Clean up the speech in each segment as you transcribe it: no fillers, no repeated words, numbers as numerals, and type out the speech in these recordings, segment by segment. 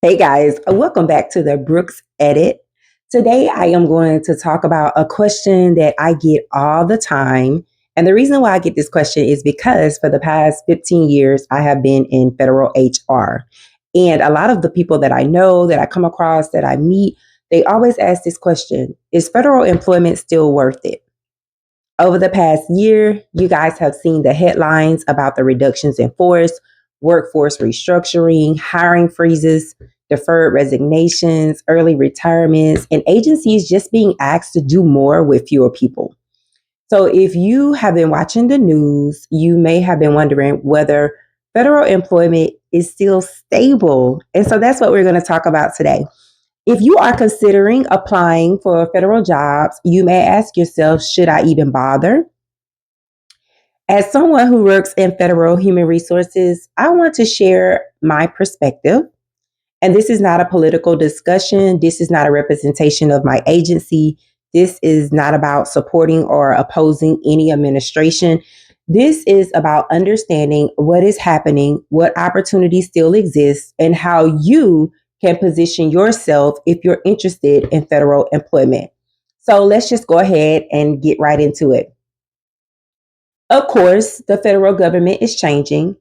Hey guys, welcome back to the Brooks Edit. Today I am going to talk about a question that I get all the time. And the reason why I get this question is because for the past 15 years, I have been in federal HR. And a lot of the people that I know, that I come across, that I meet, they always ask this question: is federal employment still worth it? Over the past year, you guys have seen the headlines about the reductions in force, workforce restructuring, hiring freezes, deferred resignations, early retirements, and agencies just being asked to do more with fewer people. So, if you have been watching the news, you may have been wondering whether federal employment is still stable. And so that's what we're going to talk about today. If you are considering applying for federal jobs, you may ask yourself, should I even bother? As someone who works in federal human resources, I want to share my perspective. And this is not a political discussion. This is not a representation of my agency. This is not about supporting or opposing any administration. This is about understanding what is happening, what opportunities still exist, and how you can position yourself if you're interested in federal employment. So let's just go ahead and get right into it. Of course, the federal government is changing.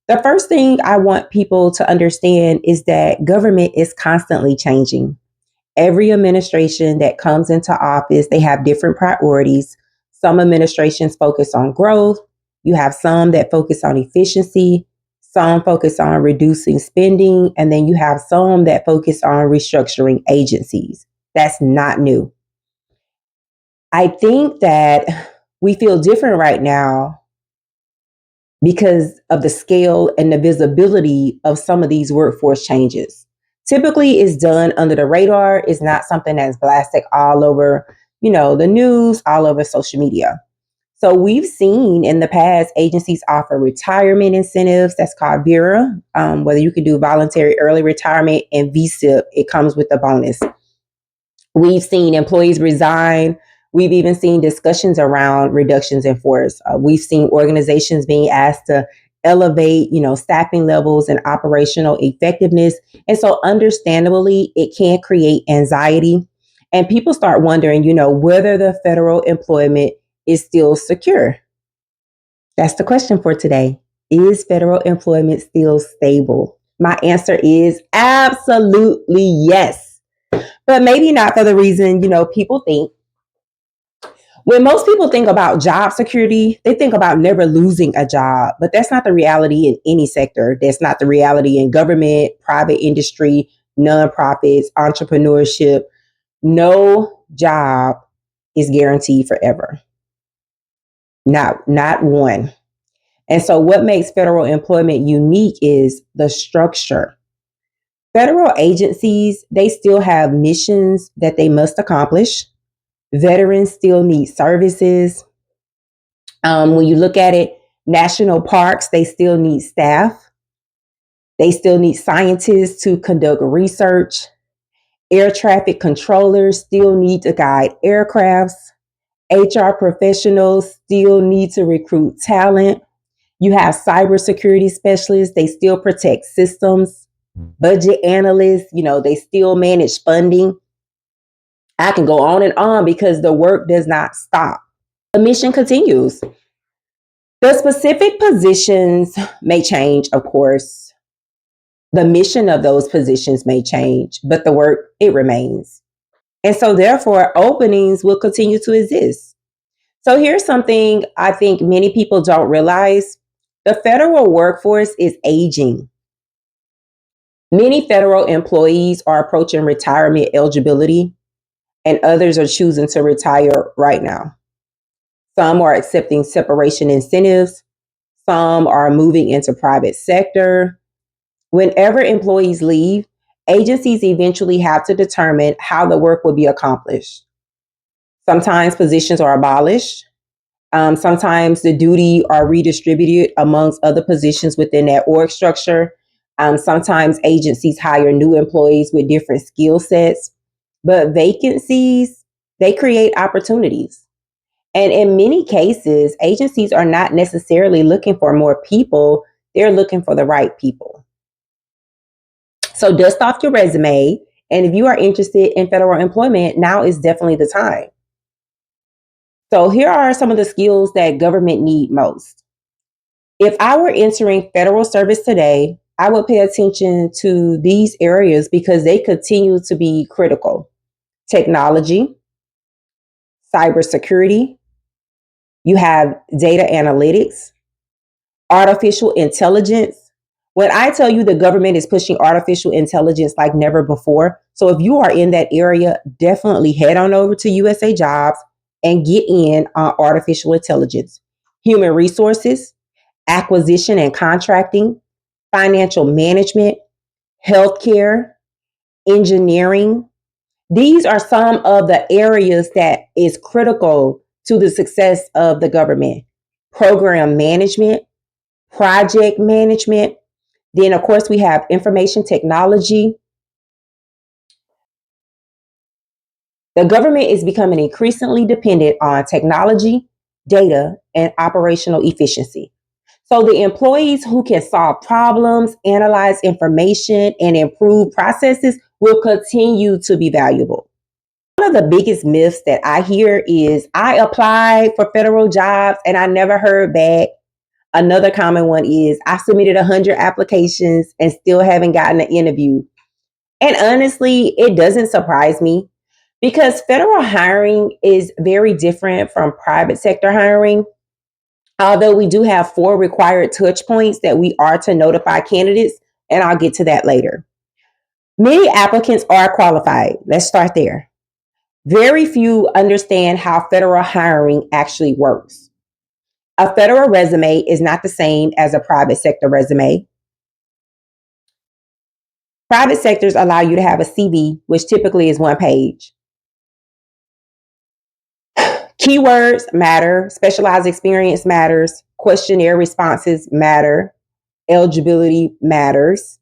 The first thing I want people to understand is that government is constantly changing. Every administration that comes into office, they have different priorities. Some administrations focus on growth. You have some that focus on efficiency. Some focus on reducing spending. And then you have some that focus on restructuring agencies. That's not new. I think that we feel different right now because of the scale and the visibility of some of these workforce changes. Typically, it's done under the radar. It's not something that's blasted all over, the news, all over social media. So we've seen in the past agencies offer retirement incentives. That's called VERA, whether you can do voluntary early retirement, and VSIP, it comes with a bonus. We've seen employees resign. We've even seen discussions around reductions in force. We've seen organizations being asked to elevate, staffing levels and operational effectiveness. And so understandably, it can create anxiety. And people start wondering, whether the federal employment is still secure. That's the question for today. Is federal employment still stable? My answer is absolutely yes. But maybe not for the reason, people think. When most people think about job security, they think about never losing a job, but that's not the reality in any sector. That's not the reality in government, private industry, nonprofits, entrepreneurship. No job is guaranteed forever. Not one. And so what makes federal employment unique is the structure. Federal agencies, they still have missions that they must accomplish. Veterans still need services. When you look at it, national parks, they still need staff. They still need scientists to conduct research. Air traffic controllers still need to guide aircrafts. HR professionals still need to recruit talent. You have cybersecurity specialists, they still protect systems. Budget analysts, they still manage funding. I can go on and on because the work does not stop. The mission continues. The specific positions may change, of course. The mission of those positions may change, but the work, it remains. And so therefore, openings will continue to exist. So here's something I think many people don't realize. The federal workforce is aging. Many federal employees are approaching retirement eligibility, and others are choosing to retire right now. Some are accepting separation incentives. Some are moving into private sector. Whenever employees leave, agencies eventually have to determine how the work will be accomplished. Sometimes positions are abolished. Sometimes the duty are redistributed amongst other positions within that org structure. Sometimes agencies hire new employees with different skill sets, but vacancies, they create opportunities. And in many cases, agencies are not necessarily looking for more people, they're looking for the right people. So dust off your resume. And if you are interested in federal employment, now is definitely the time. So here are some of the skills that government need most. If I were entering federal service today, I would pay attention to these areas because they continue to be critical. Technology, cybersecurity, you have data analytics, artificial intelligence. When I tell you the government is pushing artificial intelligence like never before, so if you are in that area, definitely head on over to USA Jobs and get in on artificial intelligence. Human resources, acquisition and contracting, financial management, healthcare, engineering. These are some of the areas that is critical to the success of the government. Program management, project management. Then, of course, we have information technology. The government is becoming increasingly dependent on technology, data, and operational efficiency. So, the employees who can solve problems, analyze information, and improve processes will continue to be valuable. One of the biggest myths that I hear is I applied for federal jobs and I never heard back. Another common one is I submitted 100 applications and still haven't gotten an interview. And honestly, it doesn't surprise me because federal hiring is very different from private sector hiring. Although we do have 4 required touch points that we are to notify candidates, and I'll get to that later. Many applicants are qualified. Let's start there. Very few understand how federal hiring actually works. A federal resume is not the same as a private sector resume. Private sectors allow you to have a CV, which typically is 1 page. Keywords matter, specialized experience matters, questionnaire responses matter, eligibility matters.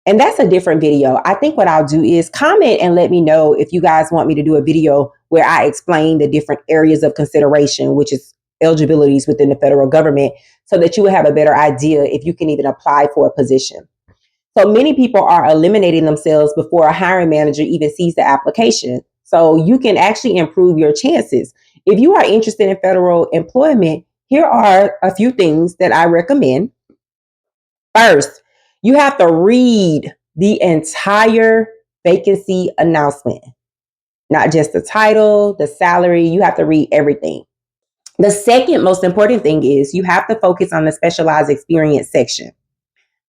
And that's a different video. I think what I'll do is comment and let me know if you guys want me to do a video where I explain the different areas of consideration, which is eligibilities within the federal government, so that you will have a better idea if you can even apply for a position. So many people are eliminating themselves before a hiring manager even sees the application. So you can actually improve your chances. If you are interested in federal employment, here are a few things that I recommend. First, you have to read the entire vacancy announcement, not just the title, the salary. You have to read everything. The second most important thing is you have to focus on the specialized experience section.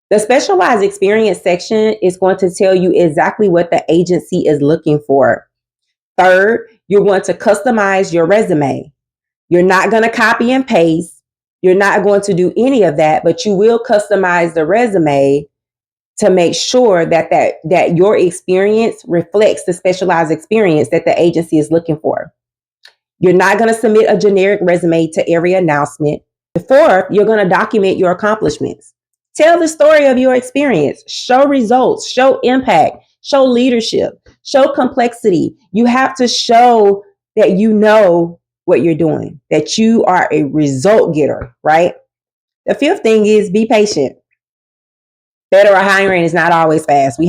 The specialized experience section is going to tell you exactly what the agency is looking for. Third, you're going to customize your resume. You're not going to copy and paste. You're not going to do any of that, but you will customize the resume to make sure that your experience reflects the specialized experience that the agency is looking for. You're not going to submit a generic resume to every announcement. Fourth, you're going to document your accomplishments. Tell the story of your experience. Show results, show impact, show leadership, show complexity. You have to show that you know what you're doing, that you are a result getter, right? The fifth thing is be patient. Federal hiring is not always fast.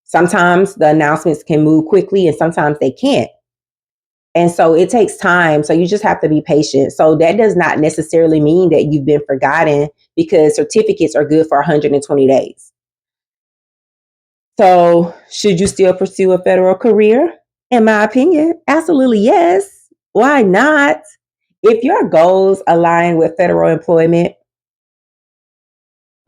Sometimes the announcements can move quickly and sometimes they can't. And so it takes time. So you just have to be patient. So that does not necessarily mean that you've been forgotten because certificates are good for 120 days. So should you still pursue a federal career? In my opinion, absolutely yes. Why not? If your goals align with federal employment,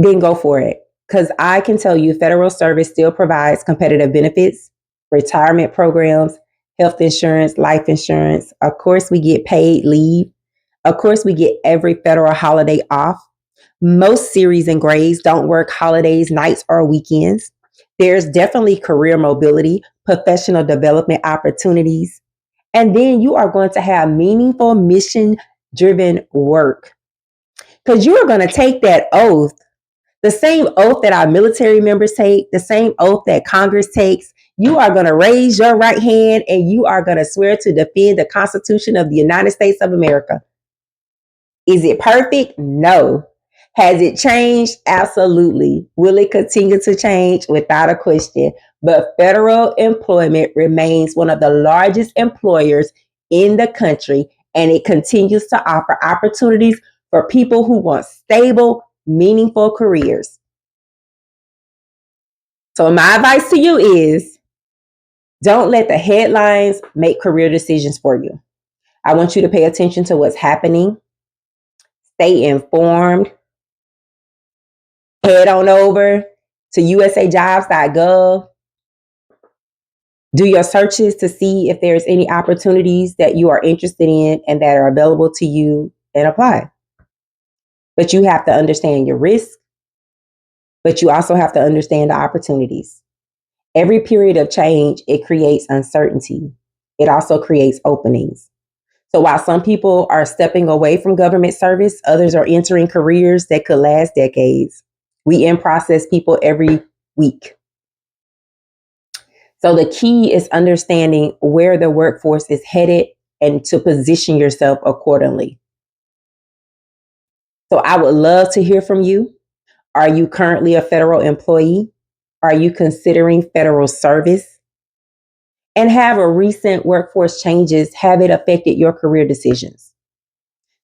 then go for it. Because I can tell you federal service still provides competitive benefits, retirement programs, health insurance, life insurance. Of course, we get paid leave. Of course, we get every federal holiday off. Most series and grades don't work holidays, nights, or weekends. There's definitely career mobility, professional development opportunities. And then you are going to have meaningful mission driven work because you are going to take that oath, the same oath that our military members take, the same oath that Congress takes. You are going to raise your right hand and you are going to swear to defend the Constitution of the United States of America. Is it perfect? No. Has it changed? Absolutely. Will it continue to change? Without a question. But federal employment remains one of the largest employers in the country, and it continues to offer opportunities for people who want stable, meaningful careers. So, my advice to you is don't let the headlines make career decisions for you. I want you to pay attention to what's happening, stay informed, head on over to usajobs.gov. Do your searches to see if there's any opportunities that you are interested in and that are available to you, and apply. But you have to understand your risk, but you also have to understand the opportunities. Every period of change, it creates uncertainty. It also creates openings. So while some people are stepping away from government service, others are entering careers that could last decades. We in-process people every week. So the key is understanding where the workforce is headed and to position yourself accordingly. So I would love to hear from you. Are you currently a federal employee? Are you considering federal service? And have a recent workforce changes, have it affected your career decisions?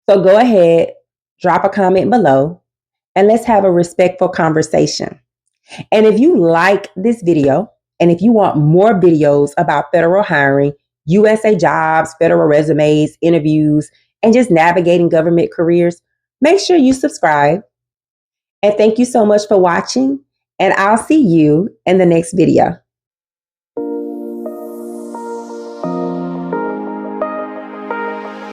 So go ahead, drop a comment below, and let's have a respectful conversation. And if you like this video, and if you want more videos about federal hiring, USA jobs, federal resumes, interviews, and just navigating government careers, make sure you subscribe. And thank you so much for watching, and I'll see you in the next video.